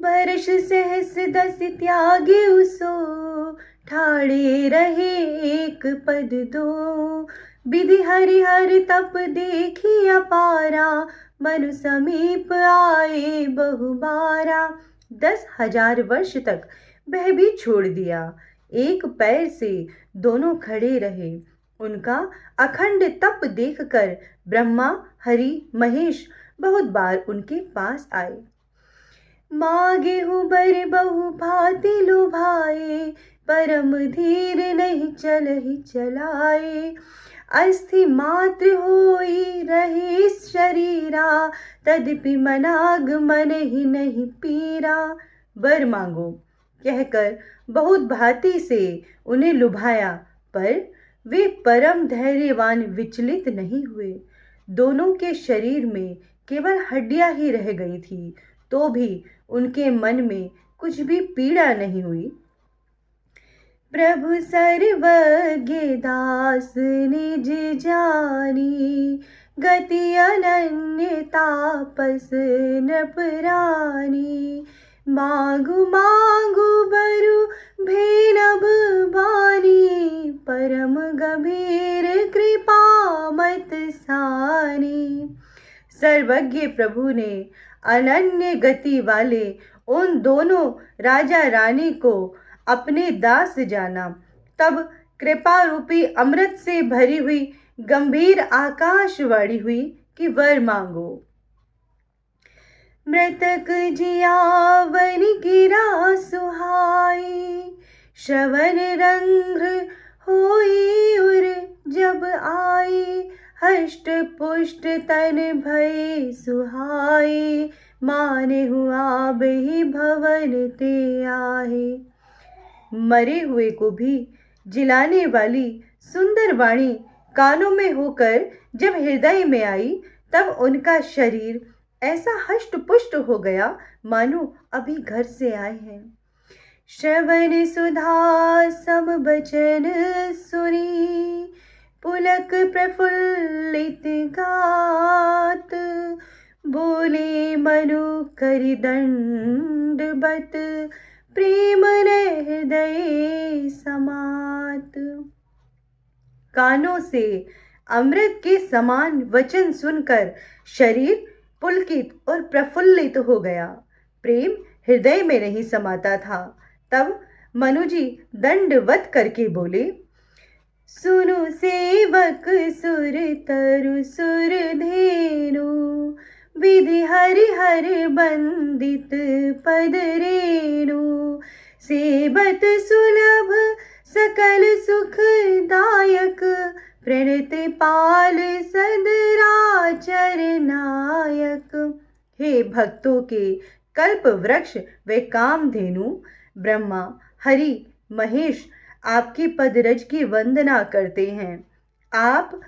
वर्ष सहस दस त्यागे उसो, ठाड़े रहे एक पद दो। विधि हरिहर तप देखी अपारा, मनु समीप आए बहुबारा। 10,000 वर्ष तक वह भी छोड़ दिया, एक पैर से दोनों खड़े रहे। उनका अखंड तप देखकर ब्रह्मा, हरि, महेश बहुत बार उनके पास आए। मागे हूँ बर बहु भांति लुभाए, परम धीर नहीं चलहि चलाए। अस्थि मात्र होई रहे शरीरा, तदपि मनाग मन ही नहीं पीरा। वर मांगो कहकर बहुत भांति से उन्हें लुभाया, पर वे परम धैर्यवान विचलित नहीं हुए। दोनों के शरीर में केवल हड्डियां ही रह गई थी, तो भी उनके मन में कुछ भी पीड़ा नहीं हुई। प्रभु सर्वज्ञ दास निज जानी, गति अनन्य तापस नृपरानी। मांगु मांगु बरु भेनभ बानी, परम गंभीर कृपा मत सानी। सर्वज्ञ प्रभु ने अनन्य गति वाले उन दोनों राजा रानी को अपने दास जाना। तब कृपा रूपी अमृत से भरी हुई गंभीर आकाशवाणी हुई कि वर मांगो। मृतक जियावन गिरा सुहाई, श्रवण रंध्र होई उर जब आई। हष्ट पुष्ट तन भय सुहाई, माने हुआ बही भवन ते आहे। मरे हुए को भी जिलाने वाली सुंदर वाणी कानों में होकर जब हृदय में आई, तब उनका शरीर ऐसा हष्ट पुष्ट हो गया मानो अभी घर से आए हैं। श्रवण सुधा सम बचन सुनी, पुलक प्रफुल्लित गात। बोले मनु करि दंडवत, प्रेम हृदय समात। कानों से अमृत के समान वचन सुनकर शरीर पुलकित और प्रफुल्लित हो गया, प्रेम हृदय में नहीं समाता था। तब मनुजी दंडवत करके बोले, सुनु सेवक सुर तरु सुर धेनु, विधि हरि हरि बंदित पद रेणु। सेबत सुलभ सकल सुखदायक, प्रणत पाल सदराचर नायक। हे भक्तों के कल्प वृक्ष व कामधेनु, ब्रह्मा, हरि, महेश आपकी पदरज की वंदना करते हैं। आप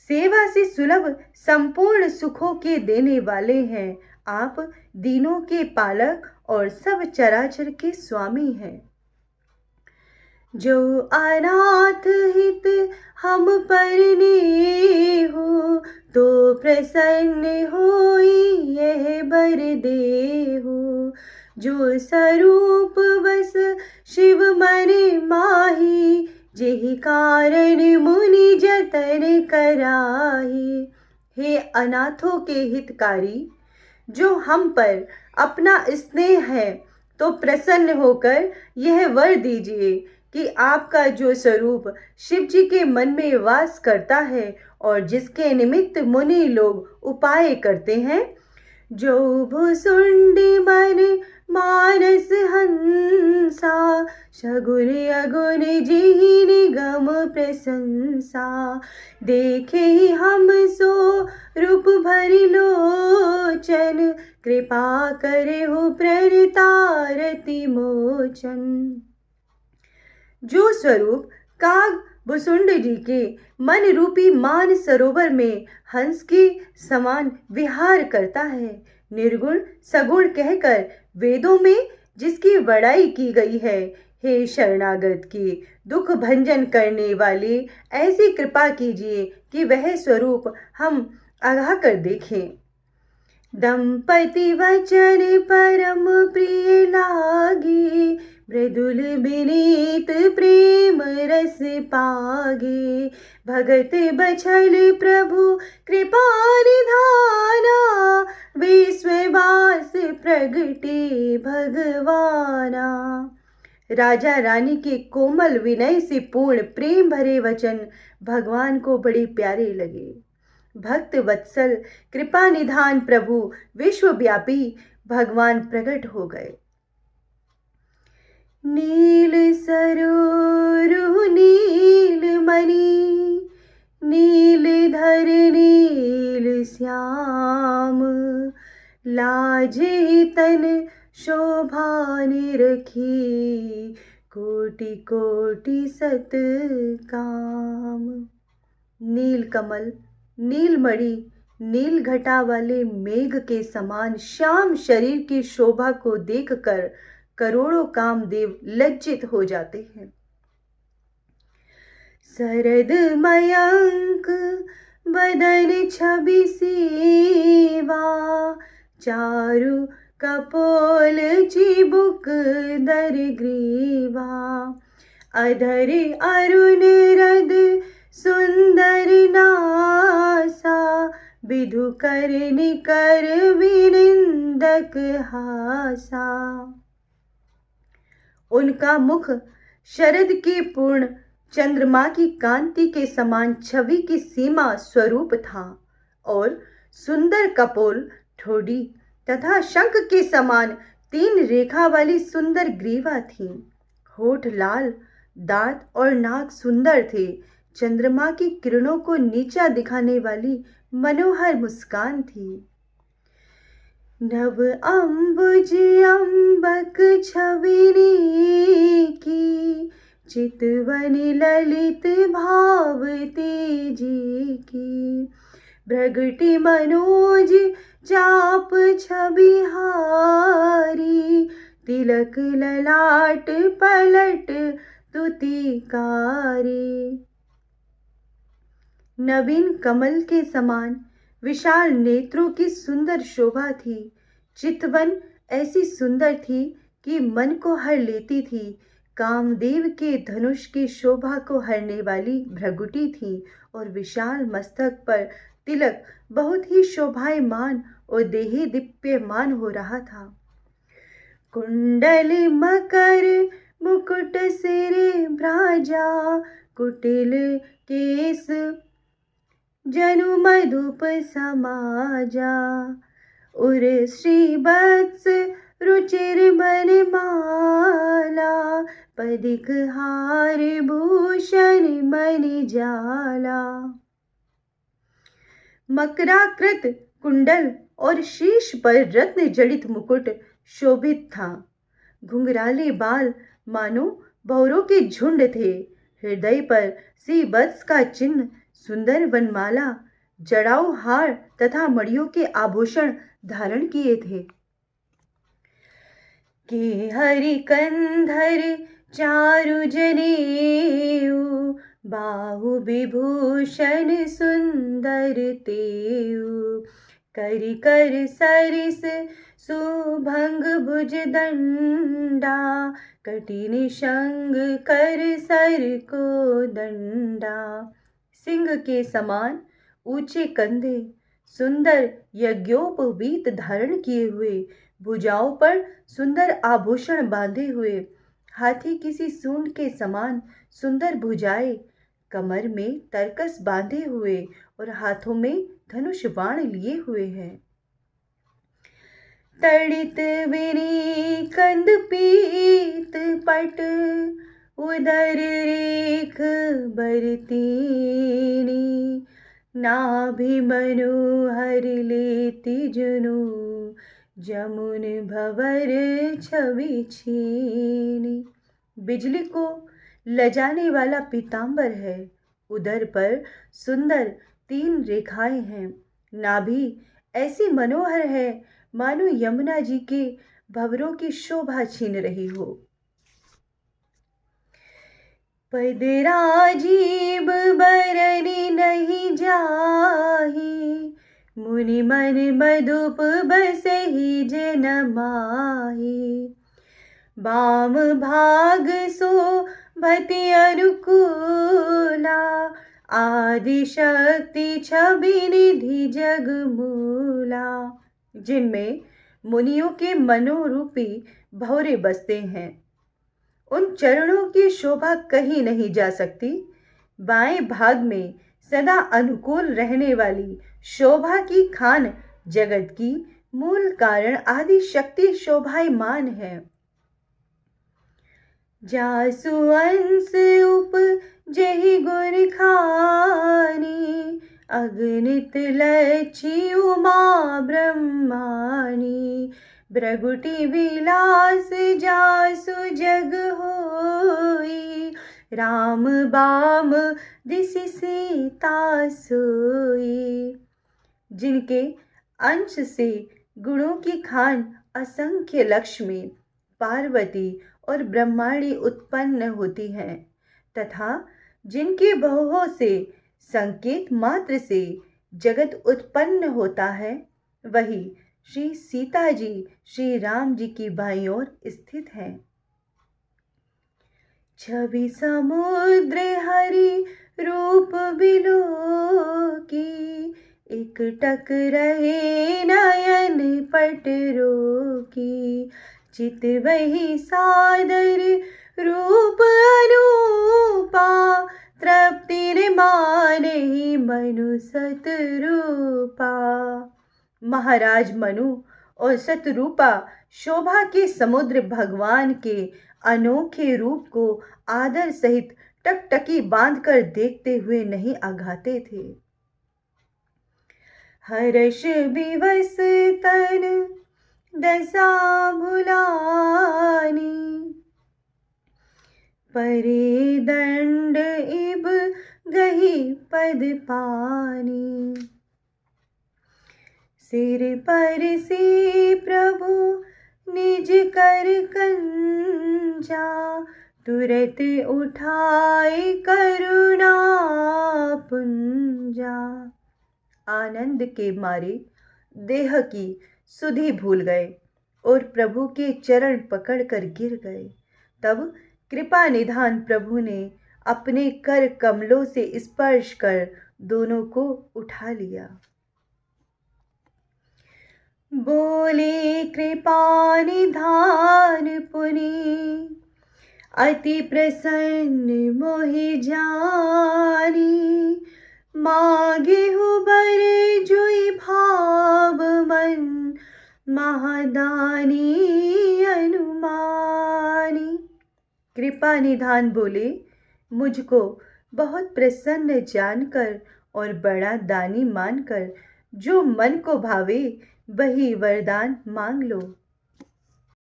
सेवा से सुलभ संपूर्ण सुखों के देने वाले हैं। आप दीनों के पालक और सब चराचर के स्वामी हैं। जो अनाथ हित हम पर नेहु, तो प्रसन्न होई यह बर देहु। जो स्वरूप बस शिव मन माही, जेहि कारण मुनि जतन कराही। हे अनाथों के हितकारी, जो हम पर अपना स्नेह है, तो प्रसन्न होकर यह वर दीजिए कि आपका जो स्वरूप शिव जी के मन में वास करता है और जिसके निमित्त मुनि लोग उपाय करते हैं। जो भुसुंडी मन मानस हंसा, शगुन अगुन जिहि निगम प्रशंसा। देखे ही हम सो रूप भरि लोचन, कृपा करे हो प्रणतारति मोचन। जो स्वरूप काग भुसुंड जी के मन रूपी मान सरोवर में हंस के समान विहार करता है, निर्गुण सगुण कहकर वेदों में जिसकी बड़ाई की गई है। हे शरणागत के दुख भंजन करने वाले, ऐसी कृपा कीजिए कि वह स्वरूप हम आगाह कर देखें। दंपति वचन परम प्रिय लागे, मृदुल विनीत प्रेम रस पागे। भगत बछल प्रभु कृपा निधाना, विश्ववास प्रगटे भगवाना। राजा रानी के कोमल विनय से पूर्ण प्रेम भरे वचन भगवान को बड़े प्यारे लगे। भक्त वत्सल कृपा निधान प्रभु विश्वव्यापी भगवान प्रकट हो गए। नील सरोरु नील मणि, नील धर नील श्याम। लाजे तन शोभा निरखी, कोटि कोटि सत काम। नील कमल, नीलमणि, नील घटा वाले मेघ के समान श्याम शरीर की शोभा को देखकर करोड़ों कामदेव लज्जित हो जाते हैं। शरद मयंक बदन छवि सेवा, चारु कपोल चिबुक दर ग्रीवा। अधर अरुण रद सुंदर नासा, विधु कर निकर विनिंदक हासा। उनका मुख शरद के पूर्ण चंद्रमा की कांति के समान छवि की सीमा स्वरूप था और सुंदर कपोल, ठोड़ी तथा शंख के समान 3 रेखा वाली सुंदर ग्रीवा थी। होठ लाल, दांत और नाक सुंदर थे। चंद्रमा की किरणों को नीचा दिखाने वाली मनोहर मुस्कान थी। नव अंबुज अंबक छविनी की, चितवन ललित भाव तेजी की। भ्रगटी मनोज चाप छवि हारी, तिलक ललाट पलट तुतिकारी। नवीन कमल के समान विशाल नेत्रों की सुंदर शोभा थी। चितवन ऐसी सुंदर थी कि मन को हर लेती थी। कामदेव के धनुष की शोभा को हरने वाली भ्रगुटी थी और विशाल मस्तक पर तिलक बहुत ही शोभायमान और देही दीप्यमान हो रहा था। कुंडल मकर मुकुट सिर भ्राजा, कुटिल केस जनु मधुप समाजा। उर श्रीवत्स रुचिर बनमाला, पदिक हार भूषण मणि जाला। मकराकृत कुंडल और शीश पर रत्न जड़ित मुकुट शोभित था। घुंघराले बाल मानो भौरों के झुंड थे। हृदय पर श्रीवत्स का चिन्ह, सुंदर वनमाला, जड़ाऊ हार तथा मणियों के आभूषण धारण किए थे। के हरि कंधर चारु जनेऊ, बाहु विभूषण सुंदर तेऊ। करि कर सरिस सुभंग भुज दंडा, कठिन शंग कर सर को दंडा। सिंह के समान ऊंचे कंधे, सुंदर यज्ञोपवीत धारण किए हुए, भुजाओं पर सुंदर आभूषण बांधे हुए। हाथी किसी सूंड के समान सुंदर भुजाएं, कमर में तरकस बांधे हुए और हाथों में धनुष बाण लिए हुए हैं। तड़ित विनी कंद पीत पट, उदर रेख बरतीनी। नाभि मनोहर लेति जुनु, जमुन भंवर छवि छीनी। बिजली को लजाने वाला पीतांबर है। उदर पर सुंदर 3 रेखाएं हैं। नाभि ऐसी मनोहर है मानो यमुना जी के भंवरों की शोभा छीन रही हो। पद राजीव बरनी नहीं जाही, मुनि मन मधुप बसहि जन माहि। बाम भाग शोभति अनुकूला, आदि शक्ति छवि निधि जग मूला। जिनमें मुनियों के मनोरूपी भौरे बसते हैं, उन चरणों की शोभा कहीं नहीं जा सकती। बाएं भाग में सदा अनुकूल रहने वाली शोभा की खान जगत की मूल कारण आदि शक्ति शोभायमान है। जासु अंश उपजहि गुण खानी, अगणित लक्षी उमा ब्रह्मानी। भृगुटी विलास जासु जग होई, राम बाम दिसि सीता सोई। जिनके अंश से गुणों की खान असंख्य लक्ष्मी, पार्वती और ब्रह्माणी उत्पन्न होती हैं, तथा जिनके बहुओं से संकेत मात्र से जगत उत्पन्न होता है, वही श्री सीता जी श्री राम जी की बाईं ओर स्थित हैं। छवि समुद्र हरि रूप बिलोकी, एक टक रहे नयन पट रोकी। चित वही सादर रूप अनूपा, तृप्ति ने माने मनु सतरूपा। महाराज मनु और सतरूपा शोभा के समुद्र भगवान के अनोखे रूप को आदर सहित टकटकी बांधकर देखते हुए नहीं आघाते थे। हर्ष विवश तन दशा भुलानी, परे दंड इब गही पद पानी। सिर पर से प्रभु निज कर कंजा, तुरत उठाए करुणा पुंजा। आनंद के मारे देह की सुधि भूल गए और प्रभु के चरण पकड़कर गिर गए। तब कृपा निधान प्रभु ने अपने कर कमलों से स्पर्श कर दोनों को उठा लिया। बोले कृपा निधान पुनि, अति प्रसन्न मोहि जानी। मागे हूँ बर जुई भाव मन, महादानी अनुमानी। कृपा निधान बोले, मुझको बहुत प्रसन्न जानकर और बड़ा दानी मानकर जो मन को भावे वही वरदान मांग लो।